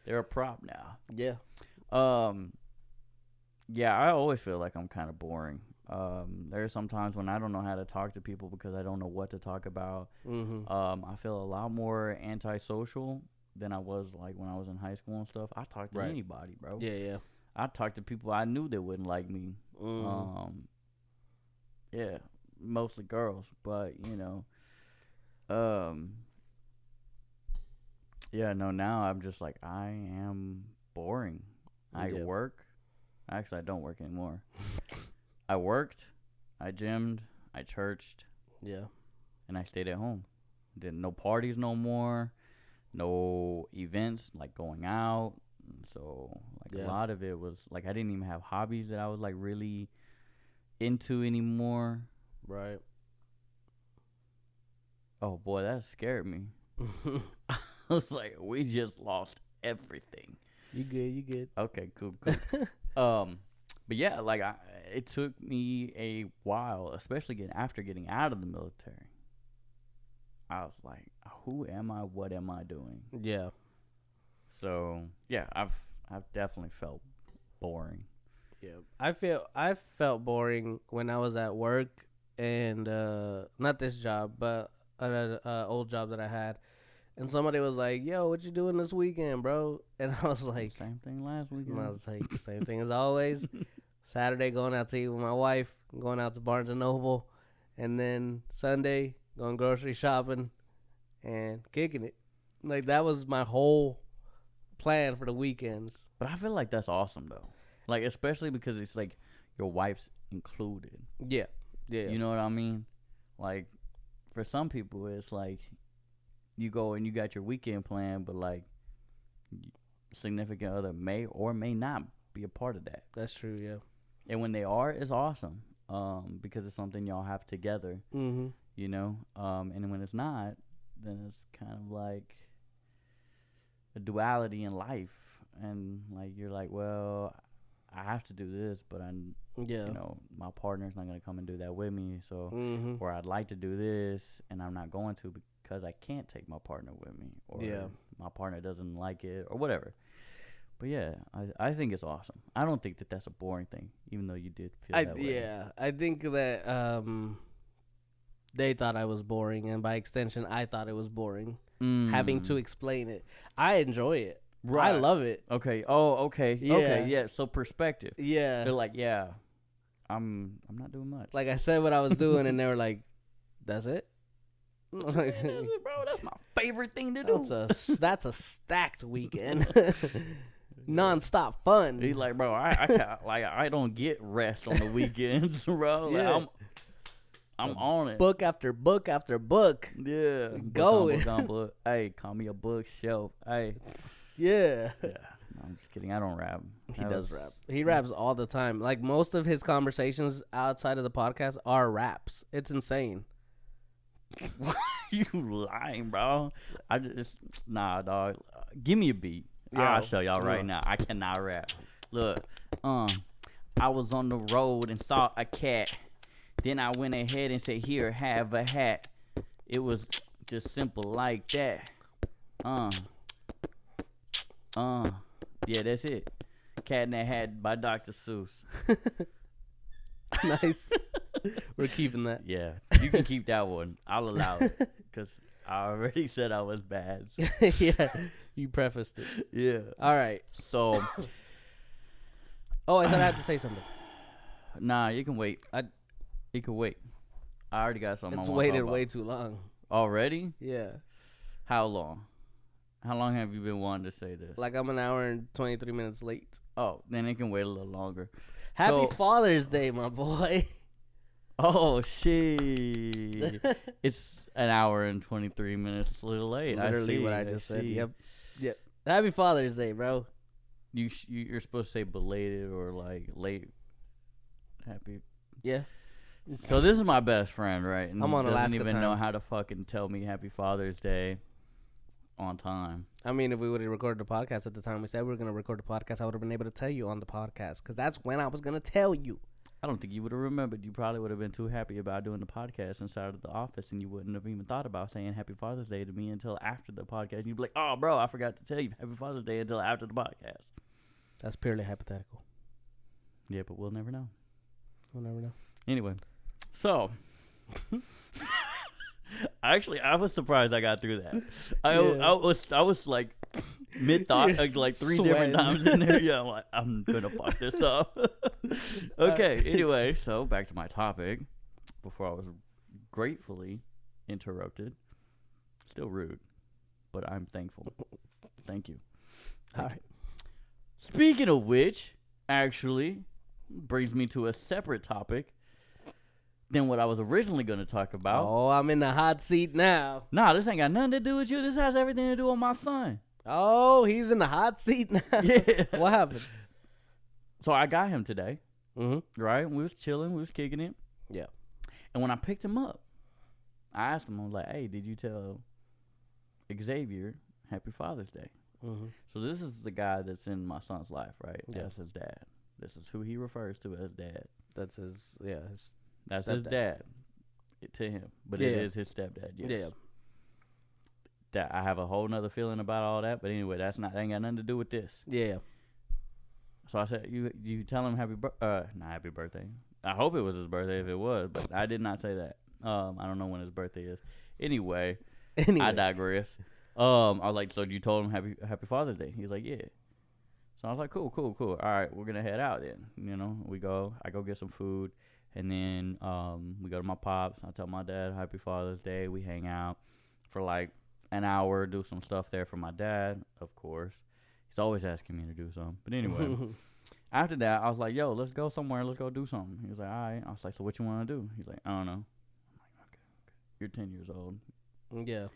they're a prop now. Yeah. Yeah, I always feel like I'm kind of boring. There are some times when I don't know how to talk to people because I don't know what to talk about. Mm-hmm. I feel a lot more antisocial than I was like when I was in high school and stuff. I talked to anybody, bro. Yeah. I talked to people I knew that wouldn't like me. Yeah, mostly girls, but yeah, no, now I'm just like, I am boring. I work. Actually, I don't work anymore. I worked, I gymmed, I churched. Yeah. And I stayed at home. Did no parties no more. No events like going out. So like a lot of it was like I didn't even have hobbies that I was like really into anymore. Right. Oh boy, that scared me. I was like, we just lost everything. You good. Okay, cool. But yeah, like it took me a while, especially after getting out of the military. I was like, who am I? What am I doing? Yeah. So yeah, I've definitely felt boring. Yeah, I felt boring when I was at work, and not this job, but an old job that I had. And somebody was like, yo, what you doing this weekend, bro? And I was like... Same thing last weekend. And I was like, same thing as always. Saturday going out to eat with my wife, going out to Barnes and Noble, and then Sunday going grocery shopping and kicking it. Like, that was my whole plan for the weekends. But I feel like that's awesome though. Like, especially because it's like your wife's included. Yeah. Yeah. You know what I mean? Like, for some people, it's like you go and you got your weekend plan, but like significant other may or may not be a part of that. That's true, yeah. And when they are, it's awesome because it's something y'all have together, you know? And when it's not, then it's kind of like a duality in life. And like you're like, well, I have to do this, but you know, my partner's not going to come and do that with me. So, or I'd like to do this and I'm not going to because I can't take my partner with me, or my partner doesn't like it, or whatever. But yeah, I think it's awesome. I don't think that that's a boring thing, even though you did feel that way. Yeah, I think that they thought I was boring, and by extension, I thought it was boring having to explain it. I enjoy it. Right. I love it. Okay. Oh, okay. Yeah. Okay. Yeah. So perspective. Yeah. They're like, yeah, I'm not doing much. Like, I said what I was doing, and they were like, "That's it." Like, bro, that's my favorite thing to do. That's a stacked weekend. Non-stop fun. He's like, bro, I don't get rest on the weekends, bro. Like, Yeah. I'm on it. Book after book after book. Yeah. Go. Book. Hey, call me a bookshelf. Hey. Yeah. Yeah. No, I'm just kidding. I don't rap. He does rap. He raps all the time. Like, most of his conversations outside of the podcast are raps. It's insane. You lying, bro? Nah, dog. Give me a beat. Yeah. I'll show y'all right now. I cannot rap. Look, I was on the road and saw a cat. Then I went ahead and said, "Here, have a hat." It was just simple like that. Yeah, that's it. Cat in the Hat by Dr. Seuss. Nice. We're keeping that. Yeah, you can keep that one. I'll allow it because I already said I was bad. So. Yeah, you prefaced it. Yeah. All right. So. Oh, I said I had to say something. Nah, you can wait. You can wait. I already got something. It's waited way too long. Already? Yeah. How long? How long have you been wanting to say this? Like, I'm an hour and 23 minutes late. Oh, then it can wait a little longer. Happy Father's Day, my boy. Oh, shit. It's an hour and 23 minutes a little late. Literally what I just said. Yep. Happy Father's Day, bro. You're supposed to say belated or like late. Happy. Yeah. So this is my best friend, right? And I'm on Alaska doesn't even time. know how to fucking tell me Happy Father's Day on time. I mean, if we would have recorded the podcast at the time we said we were going to record the podcast, I would have been able to tell you on the podcast, because that's when I was going to tell you. I don't think you would have remembered. You probably would have been too happy about doing the podcast inside of the office, and you wouldn't have even thought about saying Happy Father's Day to me until after the podcast. You'd be like, "Oh, bro, I forgot to tell you Happy Father's Day until after the podcast." That's purely hypothetical. Yeah, but we'll never know. We'll never know. Anyway, so actually, I was surprised I got through that. I was like mid thought, like three different times in there. Yeah, I'm like, I'm gonna fuck this up. Okay. Anyway, so back to my topic. Before I was gratefully interrupted. Still rude, but I'm thankful. Thank you. All right. Speaking of which, actually, brings me to a separate topic than what I was originally going to talk about. Oh, I'm in the hot seat now. Nah, this ain't got nothing to do with you. This has everything to do with my son. Oh, he's in the hot seat now. Yeah. What happened? So I got him today, right? We was chilling. We was kicking it. Yeah. And when I picked him up, I asked him, I was like, "Hey, did you tell Xavier Happy Father's Day?" So this is the guy that's in my son's life, right? Yeah. That's his dad. This is who he refers to as dad. That's his, That's his dad to him. But it is his stepdad, yes. Yeah. That I have a whole nother feeling about all that. But anyway, that ain't got nothing to do with this. Yeah. So I said, you tell him happy birthday. I hope it was his birthday if it was, but I did not say that. I don't know when his birthday is. Anyway. I digress. I was like, so you told him happy Father's Day? He's like, yeah. So I was like, cool. All right, we're gonna head out then. I go get some food, and then we go to my pops. I tell my dad Happy Father's Day. We hang out for like an hour, do some stuff there for my dad, of course. He's always asking me to do something. But anyway, after that, I was like, yo, let's go somewhere. Let's go do something. He was like, all right. I was like, so what you want to do? He's like, I don't know. I'm like, okay. You're 10 years old. Yeah.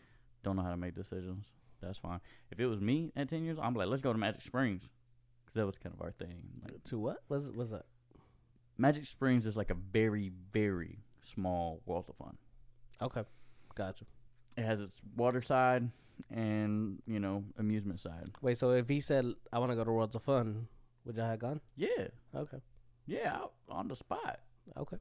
Don't know how to make decisions. That's fine. If it was me at 10 years old, I'm like, let's go to Magic Springs. Because that was kind of our thing. Like, to what? What's that? Magic Springs is like a very, very small World of Fun. Okay. Gotcha. It has its water side and, amusement side. Wait, so if he said, I want to go to Worlds of Fun, would y'all have gone? Yeah. Okay. Yeah, on the spot. Okay.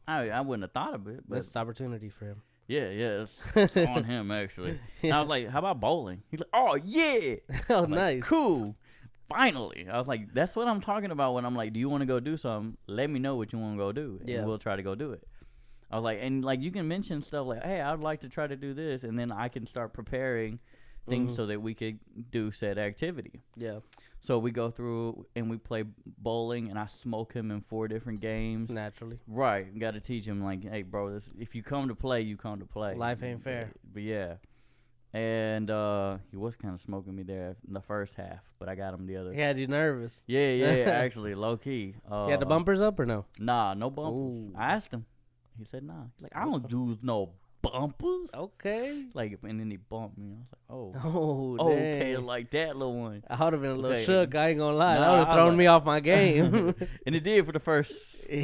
I wouldn't have thought of it. But that's an opportunity for him. Yeah, it's on him, actually. Yeah. I was like, how about bowling? He's like, oh, yeah. Oh, I'm nice. Like, cool. Finally. I was like, that's what I'm talking about when I'm like, do you want to go do something? Let me know what you want to go do, and we'll try to go do it. I was like, and like you can mention stuff like, hey, I'd like to try to do this, and then I can start preparing things so that we could do said activity. Yeah. So we go through and we play bowling, and I smoke him in 4 different games. Naturally. Right. Got to teach him, like, hey, bro, if you come to play, you come to play. Life ain't fair. But yeah. And he was kind of smoking me there in the first half, but I got him the other. He had you nervous. Yeah, actually, low key. You had the bumpers up or no? Nah, no bumpers. Ooh. I asked him. He said, nah. He's like, I don't use no bumpers. Okay. Like, and then he bumped me. I was like, oh, okay, dang. like that little one. I would have been a little shook. I ain't gonna lie. Nah, That would have thrown me off my game. And it did for the first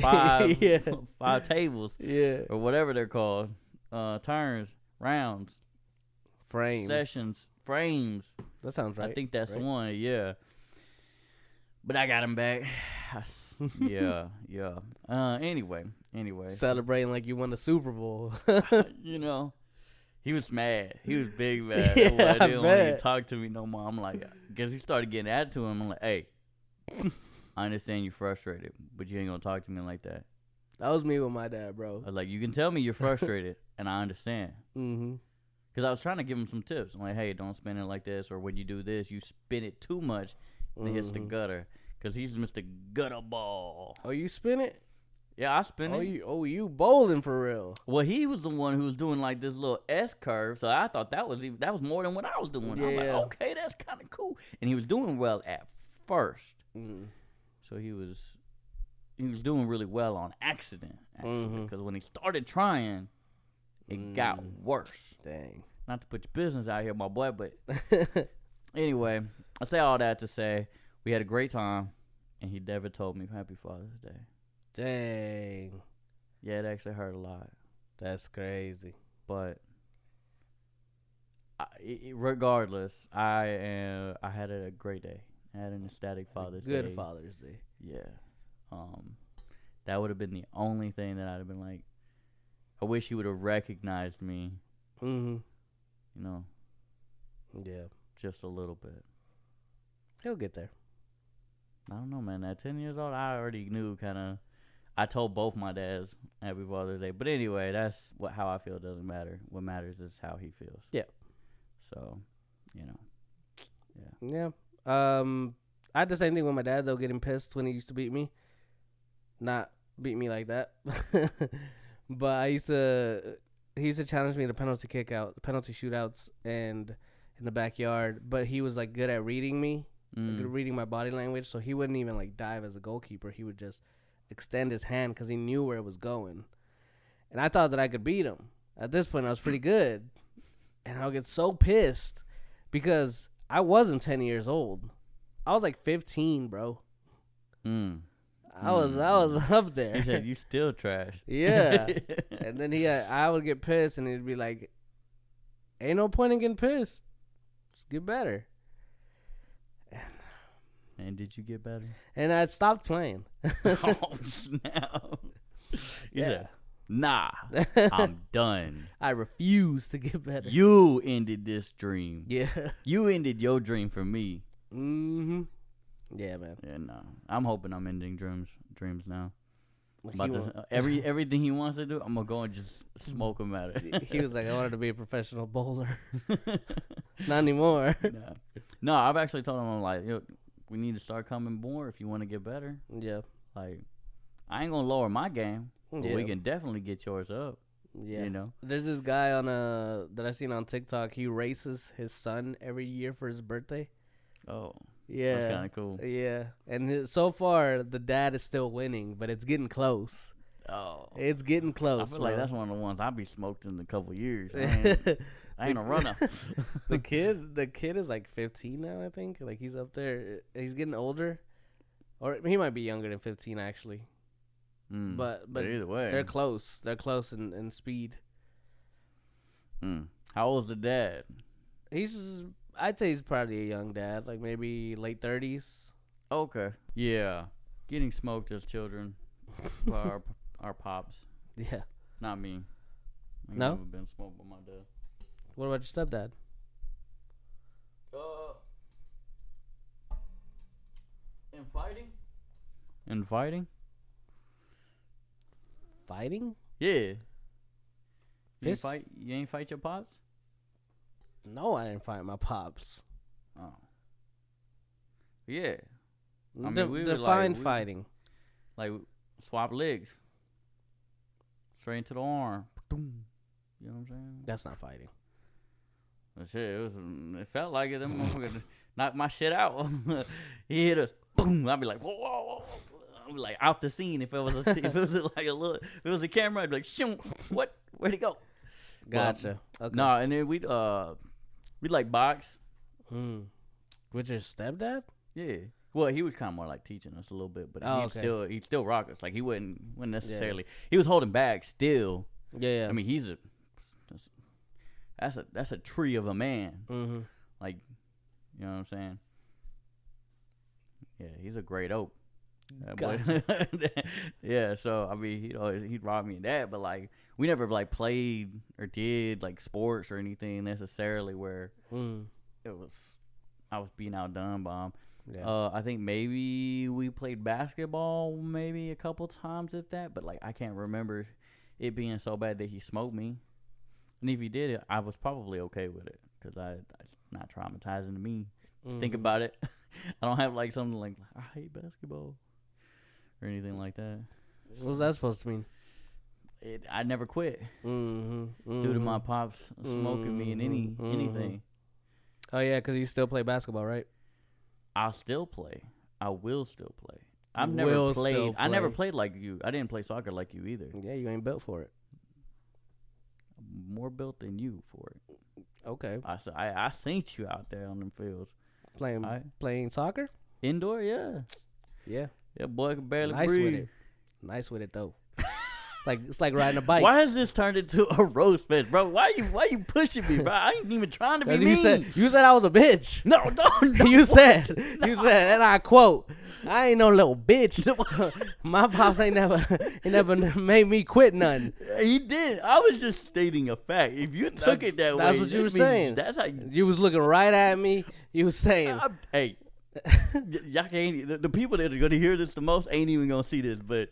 5 tables. Yeah. Or whatever they're called. Turns, rounds, frames, sessions, frames. That sounds right. I think that's the one, yeah. But I got him back. Yeah. Anyway. Celebrating like you won the Super Bowl. He was mad. He was big mad. Yeah, He didn't want to talk to me no more. I'm like, because he started getting at to him. I'm like, hey, I understand you're frustrated, but you ain't going to talk to me like that. That was me with my dad, bro. I was like, you can tell me you're frustrated, and I understand. Mm-hmm. Because I was trying to give him some tips. I'm like, hey, don't spin it like this, or when you do this, you spin it too much, and it hits the gutter. Because he's Mr. Gutter Ball. Oh, you spin it? Yeah, I spin it. You bowling for real? Well, he was the one who was doing like this little S curve, so I thought that was more than what I was doing. Yeah. I'm like, okay, that's kind of cool. And he was doing well at first, so he was doing really well on accident, actually, because when he started trying, it got worse. Dang. Not to put your business out here, my boy, but anyway, I say all that to say we had a great time, and he never told me Happy Father's Day. Dang. Yeah, it actually hurt a lot. That's crazy. But regardless, I had a great day. I had an ecstatic Father's Day. Good Father's Day. Yeah. That would have been the only thing that I'd have been like, I wish he would have recognized me. Mm-hmm. Yeah. Just a little bit. He'll get there. I don't know, man. At 10 years old, I already knew kind of. I told both my dads Happy Father's Day. But anyway, that's how I feel doesn't matter. What matters is how he feels. Yeah. So, Yeah. I had the same thing with my dad, though, getting pissed when he used to beat me. Not beat me like that. But he used to challenge me to penalty shootouts and in the backyard. But he was, like, good at reading me. Good at reading my body language. So he wouldn't even, like, dive as a goalkeeper. He would just extend his hand because he knew where it was going. And I thought that I could beat him. At this point, I was pretty good. And I would get so pissed because I wasn't 10 years old. I was like 15, bro. I was up there. He said, you still trash. Yeah. And then I would get pissed and he'd be like, ain't no point in getting pissed. Just get better. And did you get better? And I stopped playing. Oh, snap. You said, nah, I'm done. I refuse to get better. You ended this dream. Yeah. You ended your dream for me. Mm-hmm. Yeah, man. Yeah, no. I'm hoping I'm ending dreams now. Like everything he wants to do, I'm going to go and just smoke him at it. He was like, I wanted to be a professional bowler. Not anymore. No, I've actually told him, I'm like, we need to start coming more if you want to get better. Yeah. Like, I ain't gonna lower my game, but Yeah. we can definitely get yours up. Yeah. You know? There's this guy on that I seen on TikTok. He races his son every year for his birthday. Oh, Yeah. that's kind of cool. Yeah. And so far, the dad is still winning, but it's getting close. Oh, It's getting close. I feel bro. like that's one of the ones I'll be smoked in a couple years. I ain't a runner. the kid is like 15 now, I think. Like he's up there. He's getting older, or he might be younger than 15 actually. But either way, they're close. They're close in speed. How old's the dad? I'd say he's probably a young dad, like maybe late 30s. Okay, yeah, getting smoked as children by our pops. Yeah. Not me. I No? never been smoked by my dad. What about your stepdad? In fighting? In fighting? Fighting? Yeah. Fist? You ain't fight your pops? No, I didn't fight my pops. Oh. Yeah. I mean, Define fighting. Like, swap legs. Straight into the arm. You know what I'm saying? That's not fighting. Shit, it felt like it. Them motherfuckers knocked my shit out. He hit us. Boom. I'd be like, whoa, whoa, whoa. I'd be like out the scene. If it was a camera, I'd be like, shoom. What? Where'd he go? Gotcha. Okay. No, and then we'd like box. With your stepdad? Yeah. Well, he was kind of more like teaching us a little bit, but he'd still rock us. Like he wouldn't necessarily. Yeah. He was holding back still. Yeah. I mean, that's a tree of a man. Mm-hmm. Like, you know what I'm saying? Yeah, he's a great oak. Gotcha. Yeah, so I mean, he'd rob me in that, but like we never like played or did like sports or anything necessarily where I was being outdone by him. Yeah. I think maybe we played basketball maybe a couple times if that, but like I can't remember it being so bad that he smoked me. And if he did it, I was probably okay with it because it's not traumatizing to me. Think about it. I don't have like something like I hate basketball or anything like that. What was that supposed to mean? I never quit due to my pops smoking me in anything. Oh yeah, because you still play basketball, right? I'll still play. I will still play. I've never played. I never played like you. I didn't play soccer like you either. Yeah, you ain't built for it. I'm more built than you for it. Okay. I seen you out there on them fields. Playing soccer? Indoor, yeah. Yeah. Yeah, boy can barely nice breathe. With it. Nice with it though. It's like riding a bike. Why has this turned into a roast fest, bro? Why you pushing me, bro? I ain't even trying to be mean. You said I was a bitch. No. You said, and I quote, I ain't no little bitch. My pops ain't never made me quit nothing. He did. I was just stating a fact. If you took it that way, that's what you were saying. That's how you was looking right at me. You was saying, hey, y'all can't. The people that are gonna hear this the most ain't even gonna see this, but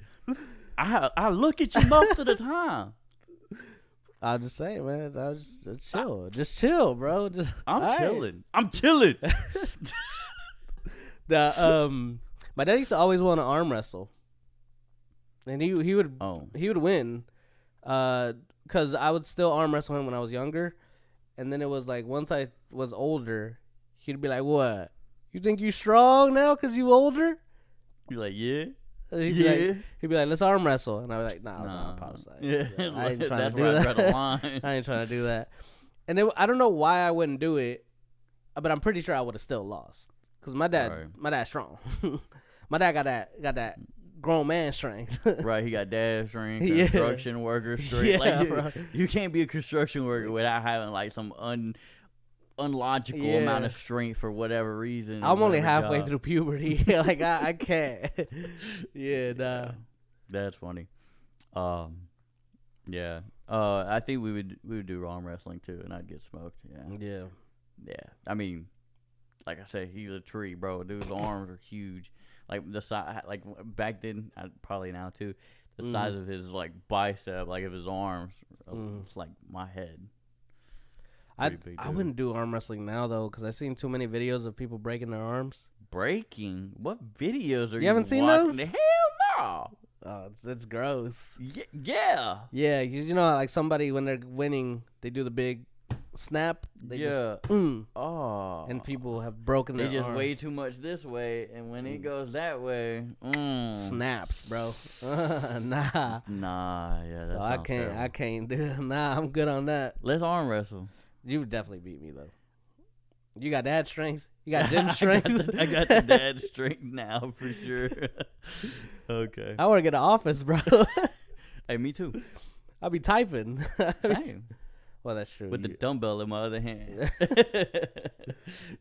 I look at you most of the time. I'm just saying, man. I was just chill. Just chill, bro. I'm chilling. I'm chilling. My dad used to always want to arm wrestle, and he would win, because I would still arm wrestle him when I was younger, and then it was like once I was older, he'd be like, "What? You think you strong now because you older?" You're like, "Yeah." He'd be like, "Let's arm wrestle," and I'd be like, "Nah, Pops, I ain't trying to do that. I ain't trying to do that." And I don't know why I wouldn't do it, but I'm pretty sure I would have still lost because my dad's strong. My dad got that grown man strength. Right, he got dad strength, construction worker strength. Yeah, like, you can't be a construction worker without having like some unlogical amount of strength for whatever reason. I'm only halfway through puberty. Like I can't. Yeah. That's funny. Yeah. I think we would do arm wrestling too, and I'd get smoked. Yeah. I mean, like I said, he's a tree, bro. Dude's arms are huge. Like the size, like back then, probably now too. The size of his like bicep, like of his arms, it's like my head. I wouldn't do arm wrestling now though, because I've seen too many videos of people breaking their arms. Breaking? What videos are you haven't seen watching? those? Hell no. Oh, it's gross. Yeah. Yeah, you know, like somebody when they're winning, they do the big snap. They just Oh. and people have broken their They just arm. way too much this way, and when it goes that way, snaps, bro. Nah. Nah, yeah. That So sounds terrible. I can't do. Nah, I'm good on that. Let's arm wrestle. You would definitely beat me though. You got dad strength. You got gym strength. I got the dad strength now for sure. Okay. I want to get an office, bro. Hey, me too. I'll be typing. Same. Well, that's true. With the dumbbell in my other hand.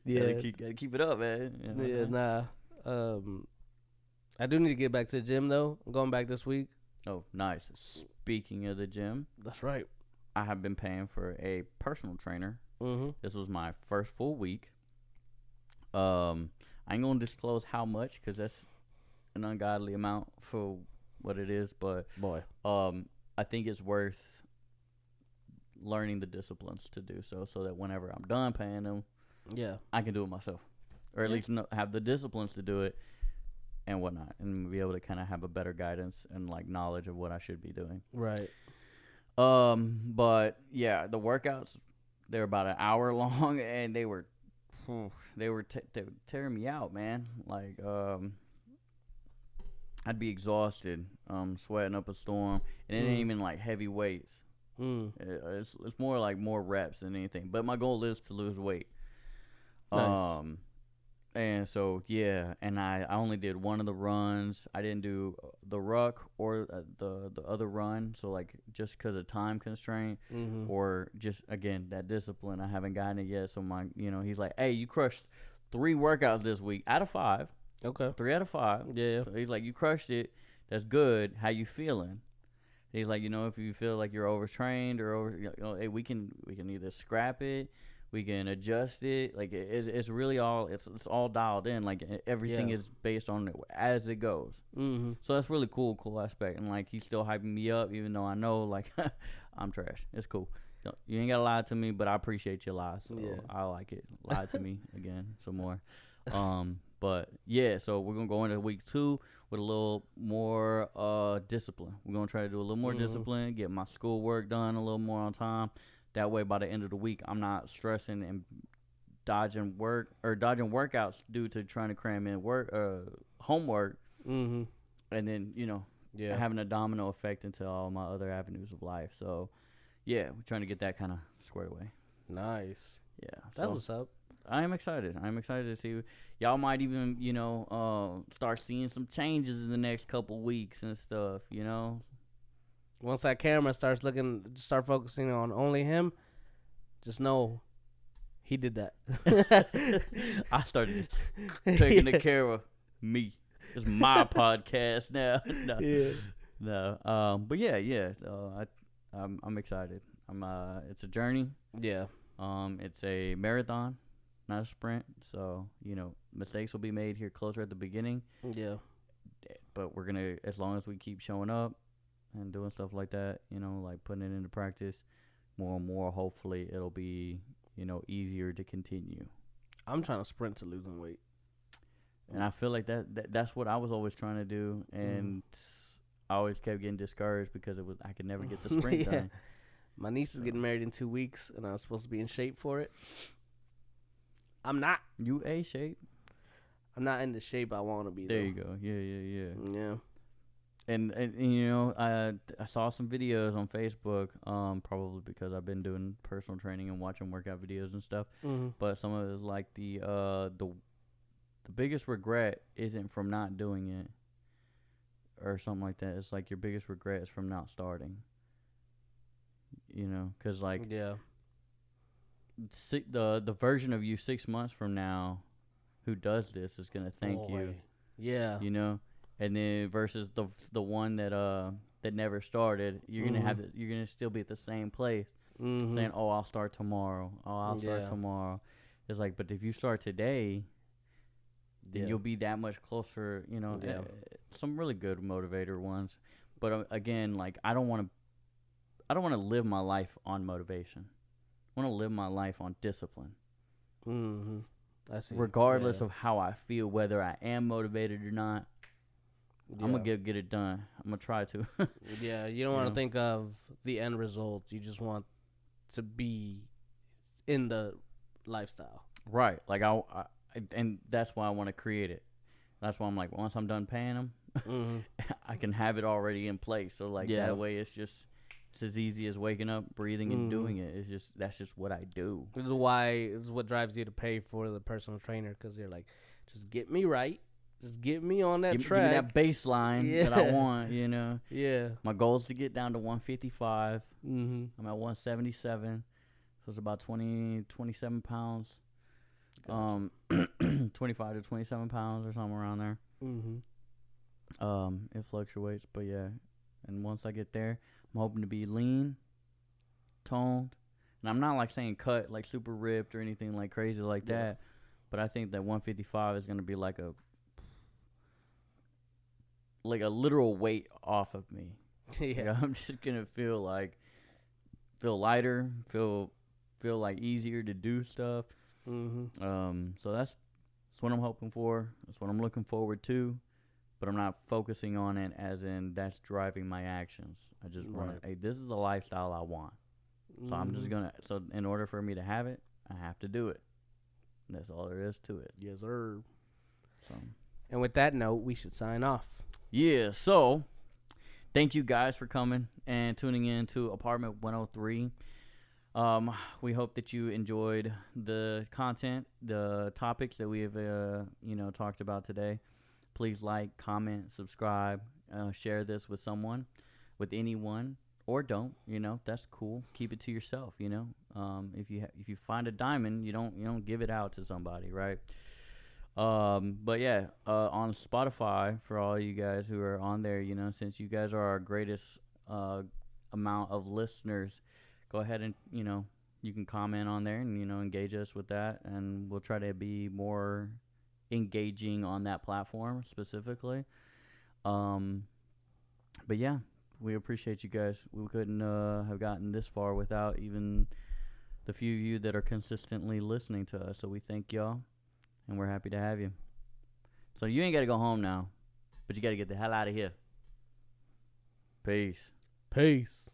Yeah. Gotta keep it up, man. You know? Yeah, nah. I do need to get back to the gym though. I'm going back this week. Oh, nice. Speaking of the gym, That's right. I have been paying for a personal trainer. Mm-hmm. This was my first full week. I ain't gonna disclose how much because that's an ungodly amount for what it is, but Boy. I think it's worth learning the disciplines to do so that whenever I'm done paying them, Yeah. I can do it myself, or at least have the disciplines to do it and whatnot, and be able to kind of have a better guidance and like knowledge of what I should be doing. Right. But yeah, the workouts, they're about an hour long, and they were tearing me out, man. Like, I'd be exhausted, sweating up a storm, and it ain't even like heavy weights. It's more like more reps than anything. But my goal is to lose weight. Nice. And so yeah, and I only did one of the runs. I didn't do the ruck or the other run. So like just because of time constraint, or just again that discipline, I haven't gotten it yet. So he's like, hey, you crushed 3 workouts this week out of 5. Okay. 3 out of 5. Yeah. So he's like, you crushed it. That's good. How you feeling? He's like, if you feel like you're overtrained or hey, we can either scrap it, we can adjust it. Like it's really all it's all dialed in. Like everything is based on it as it goes. Mm-hmm. So that's really cool aspect. And like he's still hyping me up, even though I know like I'm trash. It's cool. You ain't gotta lie to me, but I appreciate your lies. So I like it. Lie to me again some more. But yeah, so we're gonna go into week 2 with a little more discipline. We're gonna try to do a little more discipline, get my schoolwork done a little more on time. That way, by the end of the week, I'm not stressing and dodging workouts due to trying to cram in homework, and then having a domino effect into all my other avenues of life. So yeah, we're trying to get that kind of squared away. Nice. Yeah, that's what's up. I am excited. I'm excited to see. Y'all might even, start seeing some changes in the next couple weeks and stuff, Once that camera start focusing on only him, just know he did that. I started taking the care of me. It's my podcast now. No. Yeah. No. But yeah. I'm excited. It's a journey. Yeah. It's a marathon, not a sprint. So, mistakes will be made here closer at the beginning. Yeah. But we're going to, as long as we keep showing up and doing stuff like that, like putting it into practice more and more, hopefully it'll be, easier to continue. I'm trying to sprint to losing weight. And I feel like that's what I was always trying to do. And I always kept getting discouraged because I could never get the sprint done. My niece is getting married in 2 weeks, and I was supposed to be in shape for it. I'm not. You A shape? I'm not in the shape I want to be. There you go. Yeah. Yeah. And I saw some videos on Facebook, probably because I've been doing personal training and watching workout videos and stuff. Mm-hmm. But some of it is like the biggest regret isn't from not doing it or something like that. It's like your biggest regret is from not starting. Because like the version of you 6 months from now who does this is gonna thank you. Yeah. And then versus the one that never started, you're gonna still be at the same place, saying, "Oh, I'll start tomorrow. Oh, I'll start tomorrow." It's like, but if you start today, then you'll be that much closer. Some really good motivator ones, but again, like I don't want to live my life on motivation. I want to live my life on discipline. I see. Regardless of how I feel, whether I am motivated or not. I'm gonna get it done. I'm gonna try to. Yeah, you don't want to think of the end result. You just want to be in the lifestyle. Right. Like and that's why I want to create it. That's why I'm like, once I'm done paying them, I can have it already in place. So like that way, it's as easy as waking up, breathing, and doing it. That's just what I do. This is what drives you to pay for the personal trainer, because you're like, just get me right. Just get me on that track. Give me that baseline that I want, Yeah. My goal is to get down to 155. Mm-hmm. I'm at 177. So it's about 27 pounds. Gotcha. 25 to 27 pounds or something around there. Mm-hmm. It fluctuates, but yeah. And once I get there, I'm hoping to be lean, toned. And I'm not like saying cut, like super ripped or anything like crazy like that. But I think that 155 is going to be like a literal weight off of me. Yeah. Like I'm just gonna feel lighter, feel like easier to do stuff. So that's what I'm hoping for. That's what I'm looking forward to. But I'm not focusing on it as in that's driving my actions. I just want to. Hey, this is the lifestyle I want. So I'm just gonna. So in order for me to have it, I have to do it. And that's all there is to it. Yes, sir. So. And with that note, we should sign off. Yeah, so thank you guys for coming and tuning in to Apartment 103. We hope that you enjoyed the content, the topics that we have, talked about today. Please like, comment, subscribe, share this with someone, with anyone, or don't. That's cool. Keep it to yourself. If you find a diamond, you don't give it out to somebody, right? But yeah, on Spotify, for all you guys who are on there, since you guys are our greatest amount of listeners, go ahead and you can comment on there and engage us with that, and we'll try to be more engaging on that platform specifically. But yeah, we appreciate you guys. We couldn't have gotten this far without even the few of you that are consistently listening to us, so we thank y'all. And we're happy to have you. So you ain't got to go home now, but you got to get the hell out of here. Peace. Peace.